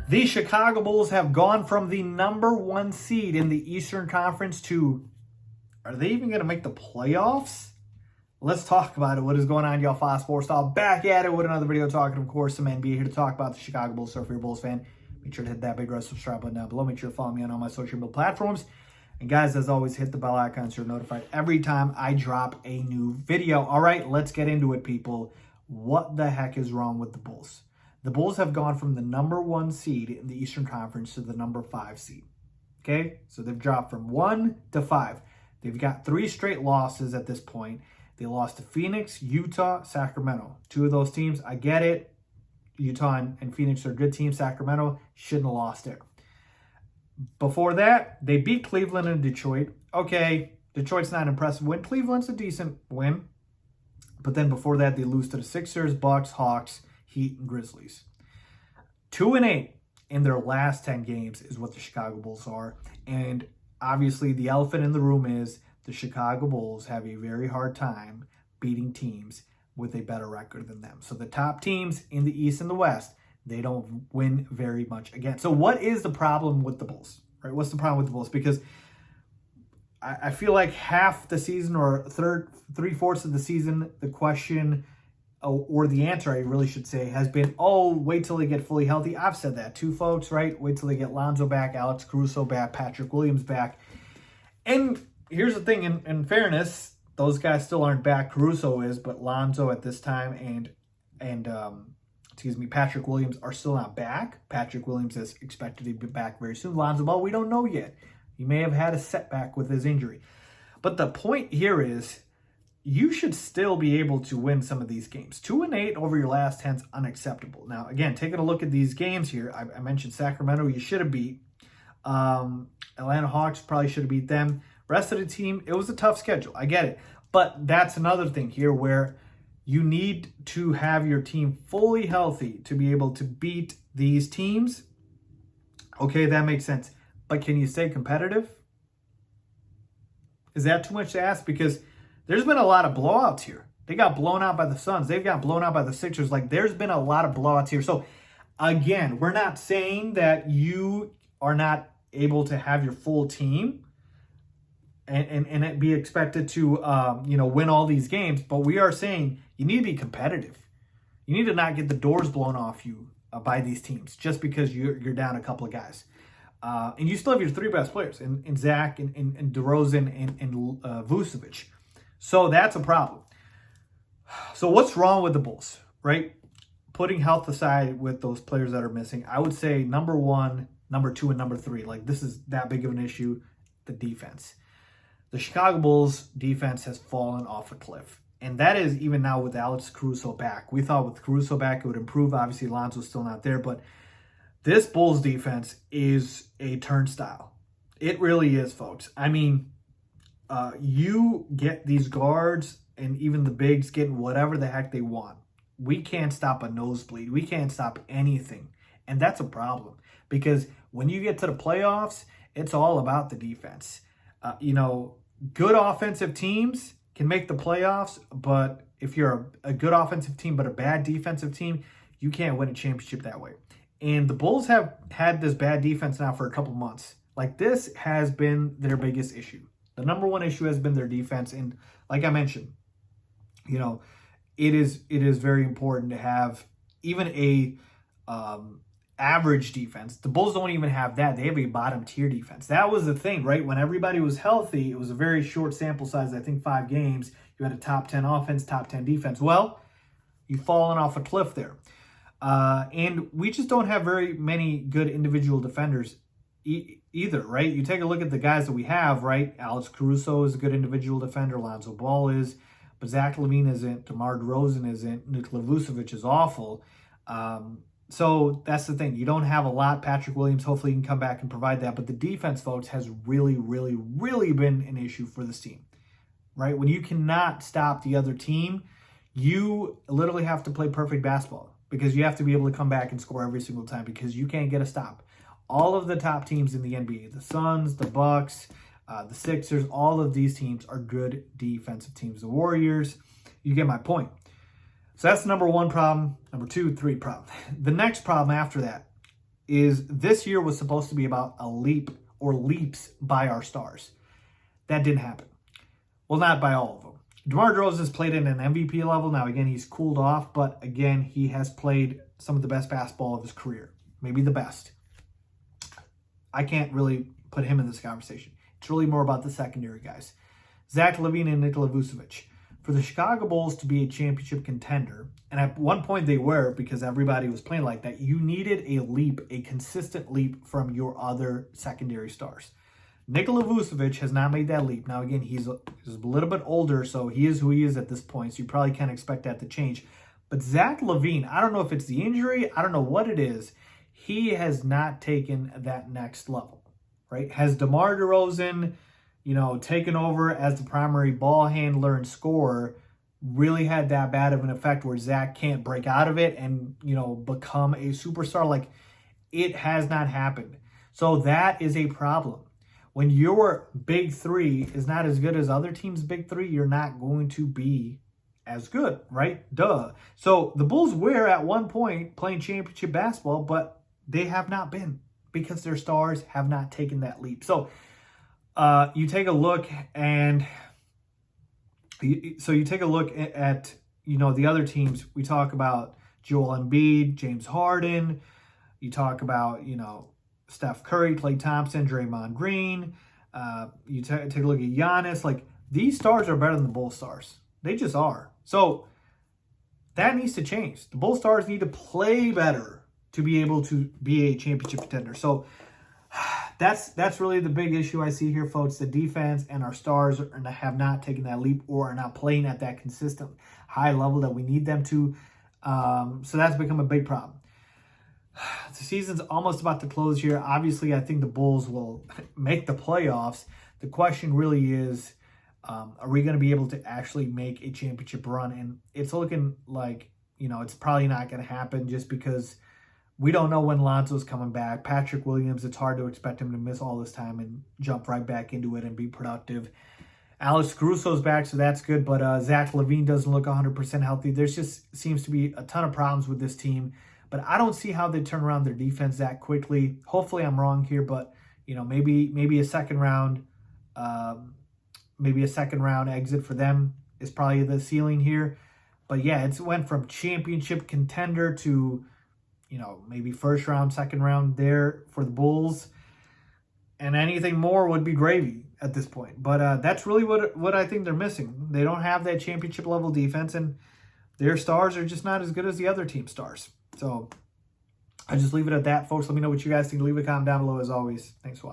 The Chicago Bulls have gone from the #1 seed in the Eastern Conference to, are they even going to make the playoffs? Let's talk about it. What is going on, y'all? Faiz Sports Style back at it with another video talking, of course, some NBA here to talk about the Chicago Bulls. So if you're a Bulls fan, make sure to hit that big red subscribe button down below. Make sure to follow me on all my social media platforms. And guys, as always, hit the bell icon so you're notified every time I drop a new video. All right, let's get into it, people. What the heck is wrong with the Bulls? The Bulls have gone from the #1 seed in the Eastern Conference to the #5 seed. Okay, so they've dropped from 1 to 5. They've got 3 straight losses at this point. They lost to Phoenix, Utah, Sacramento. 2 of those teams, I get it. Utah and Phoenix are good teams. Sacramento shouldn't have lost it. Before that, they beat Cleveland and Detroit. Okay, Detroit's not an impressive win. Cleveland's a decent win. But then before that, they lose to the Sixers, Bucks, Hawks, Heat, and Grizzlies. 2-8 in their last 10 games is what the Chicago Bulls are. And obviously, the elephant in the room is the Chicago Bulls have a very hard time beating teams with a better record than them. So the top teams in the East and the West, they don't win very much again. So what is the problem with the Bulls? Right? What's the problem with the Bulls? Because I feel like half the season or 3/4 of the season, the question or the answer, I really should say, has been, oh, wait till they get fully healthy. I've said that too, folks, right? Wait till they get Lonzo back, Alex Caruso back, Patrick Williams back. And here's the thing, in fairness, those guys still aren't back. Caruso is, but Lonzo at this time and Patrick Williams are still not back. Patrick Williams is expected to be back very soon. Lonzo, well, we don't know yet. He may have had a setback with his injury. But the point here is you should still be able to win some of these games. 2-8 over your last 10 is unacceptable. Now, again, taking a look at these games here, I mentioned Sacramento, you should have beat. Atlanta Hawks probably should have beat them. Rest of the team, it was a tough schedule. I get it. But that's another thing here where you need to have your team fully healthy to be able to beat these teams. Okay, that makes sense. But can you stay competitive? Is that too much to ask? Because there's been a lot of blowouts here. They got blown out by the Suns. They've got blown out by the Sixers. Like, there's been a lot of blowouts here. So, again, we're not saying that you are not able to have your full team and be expected to, win all these games. But we are saying you need to be competitive. You need to not get the doors blown off you by these teams just because you're down a couple of guys. And you still have your 3 best players in Zach and DeRozan and Vucevic. So that's a problem. So what's wrong with the Bulls, right? Putting health aside with those players that are missing, I would say #1, #2, and #3. Like, this is that big of an issue, the defense. The Chicago Bulls defense has fallen off a cliff. And that is even now with Alex Caruso back. We thought with Caruso back it would improve. Obviously, Lonzo's still not there, but this Bulls defense is a turnstile. It really is, folks. I mean, you get these guards and even the bigs getting whatever the heck they want. We can't stop a nosebleed. We can't stop anything. And that's a problem because when you get to the playoffs, it's all about the defense. Good offensive teams can make the playoffs, but if you're a good offensive team but a bad defensive team, you can't win a championship that way. And the Bulls have had this bad defense now for a couple months. Like, this has been their biggest issue. The #1 issue has been their defense. And like I mentioned, it is very important to have even a average defense. The Bulls don't even have that. They have a bottom tier defense. That was the thing, right? When everybody was healthy, it was a very short sample size, I think 5 games. You had a top 10 offense, top 10 defense. Well, you've fallen off a cliff there. And we just don't have very many good individual defenders either, right? You take a look at the guys that we have, right? Alex Caruso is a good individual defender. Lonzo Ball is. But Zach LaVine isn't. DeMar DeRozan isn't. Nikola Vucevic is awful. So that's the thing. You don't have a lot. Patrick Williams, hopefully, can come back and provide that. But the defense, folks, has really, really, really been an issue for this team, right? When you cannot stop the other team, you literally have to play perfect basketball because you have to be able to come back and score every single time because you can't get a stop. All of the top teams in the NBA, the Suns, the Bucks, the Sixers, all of these teams are good defensive teams. The Warriors, you get my point. So that's the #1 problem. #2, 3 problem. The next problem after that, is this year was supposed to be about a leap or leaps by our stars. That didn't happen. Well, not by all of them. DeMar DeRozan has played at an MVP level. Now, again, he's cooled off, but again, he has played some of the best basketball of his career. Maybe the best. I can't really put him in this conversation. It's really more about the secondary guys. Zach LaVine and Nikola Vucevic. For the Chicago Bulls to be a championship contender, and at one point they were because everybody was playing like that, you needed a leap, a consistent leap from your other secondary stars. Nikola Vucevic has not made that leap. Now, again, he's a little bit older, so he is who he is at this point, so you probably can't expect that to change. But Zach LaVine, I don't know if it's the injury, I don't know what it is, he has not taken that next level, right? Has DeMar DeRozan, taken over as the primary ball handler and scorer, really had that bad of an effect where Zach can't break out of it and, become a superstar? Like, it has not happened. So that is a problem. When your big three is not as good as other teams' big three, you're not going to be as good, right? Duh. So the Bulls were at one point playing championship basketball, but they have not been because their stars have not taken that leap. So you take a look at the other teams. We talk about Joel Embiid, James Harden. You talk about, Steph Curry, Klay Thompson, Draymond Green. You take a look at Giannis. Like, these stars are better than the Bull stars. They just are. So that needs to change. The Bull stars need to play better to be able to be a championship contender. So that's really the big issue I see here, folks. The defense and our stars have not taken that leap or are not playing at that consistent high level that we need them to. So that's become a big problem. The season's almost about to close here. Obviously, I think the Bulls will make the playoffs. The question really is, are we going to be able to actually make a championship run? And it's looking like, it's probably not going to happen just because we don't know when Lonzo's coming back. Patrick Williams, it's hard to expect him to miss all this time and jump right back into it and be productive. Alex Caruso's back, so that's good. But Zach LaVine doesn't look 100% healthy. There's just seems to be a ton of problems with this team. But I don't see how they turn around their defense that quickly. Hopefully I'm wrong here, but maybe a second round, exit for them is probably the ceiling here. But yeah, it went from championship contender to, maybe first round, second round there for the Bulls. And anything more would be gravy at this point. But that's really what I think they're missing. They don't have that championship level defense, and their stars are just not as good as the other team stars. So I just leave it at that, folks. Let me know what you guys think. Leave a comment down below as always. Thanks for watching.